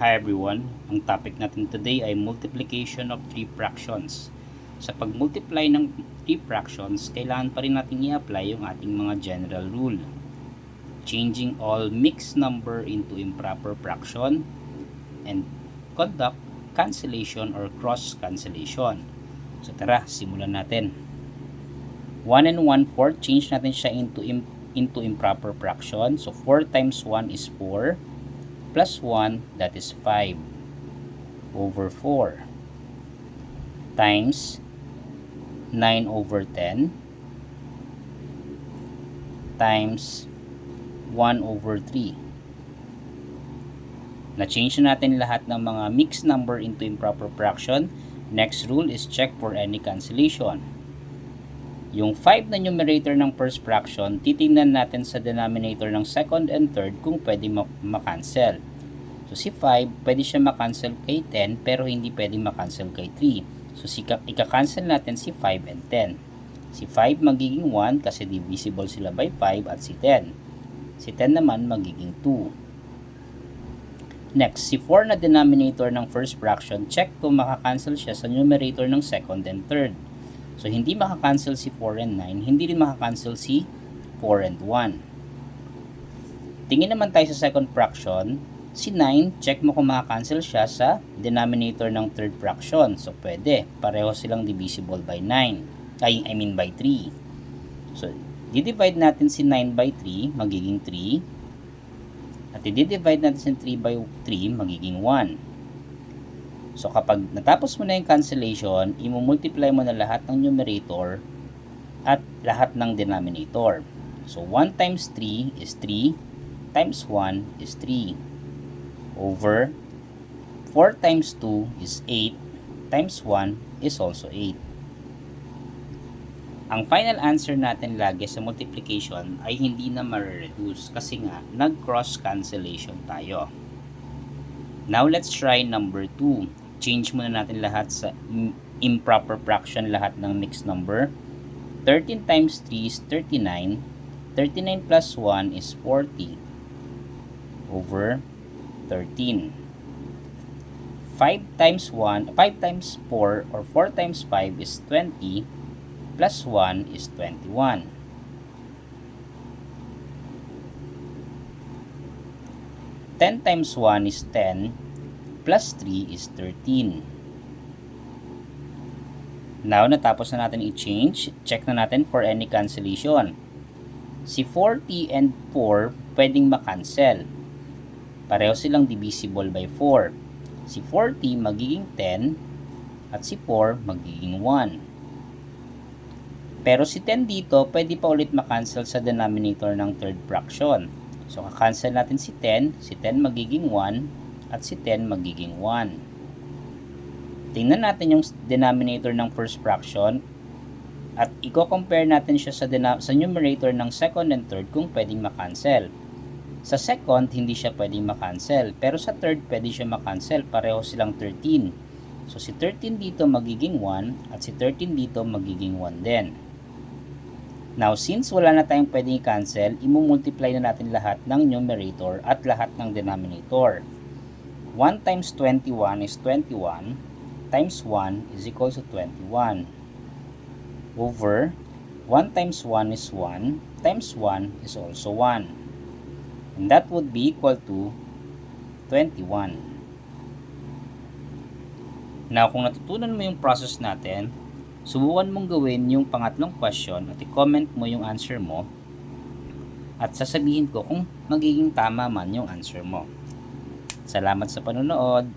Hi everyone, ang topic natin today ay multiplication of 3 fractions. Sa pag-multiply ng 3 fractions, kailangan pa rin natin i-apply yung ating mga general rule. Changing all mixed number into improper fraction and conduct cancellation or cross cancellation. So tara, simulan natin. 1 and 1/4, change natin siya into improper fraction. So 4 times 1 is 4. Plus 1, that is 5 over 4 times 9 over 10 times 1 over 3. Na-change na natin lahat ng mga mixed number into improper fraction. Next rule is check for any cancellation. Yung 5 na numerator ng first fraction, titingnan natin sa denominator ng second and third kung pwede makancel. So si 5, pwede siya makancel kay 10 pero hindi pwede makancel kay 3. So ika-cancel natin si 5 and 10. Si 5 magiging 1 kasi divisible sila by 5 at si 10. Si 10 naman magiging 2. Next, si 4 na denominator ng first fraction, check kung makakancel siya sa numerator ng second and third. So, hindi makakancel si 4 and 9, hindi rin makakancel si 4 and 1. Tingin naman tayo sa second fraction. Si 9, check mo kung makakancel siya sa denominator ng third fraction. So, pwede. Pareho silang divisible by 9. By 3. So, di-divide natin si 9 by 3, magiging 3. At i-divide natin si 3 by 3, magiging 1. So, kapag natapos mo na yung cancellation, i-multiply mo na lahat ng numerator at lahat ng denominator. So, 1 times 3 is 3 times 1 is 3 over 4 times 2 is 8 times 1 is also 8. Ang final answer natin lagi sa multiplication ay hindi na ma-reduce kasi nga nag-cross cancellation tayo. Now, let's try number 2. Change muna natin lahat sa improper fraction, lahat ng mixed number. 13 times 3 is 39. 39 plus 1 is 40 over 13. 5 times 4 or 4 times 5 is 20 plus 1 is 21. 10 times 1 is 10 plus 3 is 13. Now, natapos na natin i-change. Check na natin for any cancellation. Si 40 and 4 pwedeng makancel. Pareho silang divisible by 4. Si 40 magiging 10 at si 4 magiging 1. Pero si 10 dito, pwede pa ulit makancel sa denominator ng third fraction. So, kakancel natin si 10 magiging 1, at si 10 magiging 1. Tingnan natin yung denominator ng first fraction at i-compare natin siya sa numerator ng second and third kung pwedeng makancel. Sa second, hindi siya pwedeng makancel, pero sa third, pwede siya makancel. Pareho silang 13. So, si 13 dito magiging 1 at si 13 dito magiging 1 din. Now, since wala na tayong pwedeng i-cancel, i-multiply na natin lahat ng numerator at lahat ng denominator. 1 times 21 is 21 times 1 is equal to 21 over 1 times 1 is 1 times 1 is also 1, and that would be equal to 21. Now, kung natutunan mo yung process natin, subukan mong gawin yung pangatlong question at i-comment mo yung answer mo at sasabihin ko kung magiging tama man yung answer mo. Salamat sa panonood.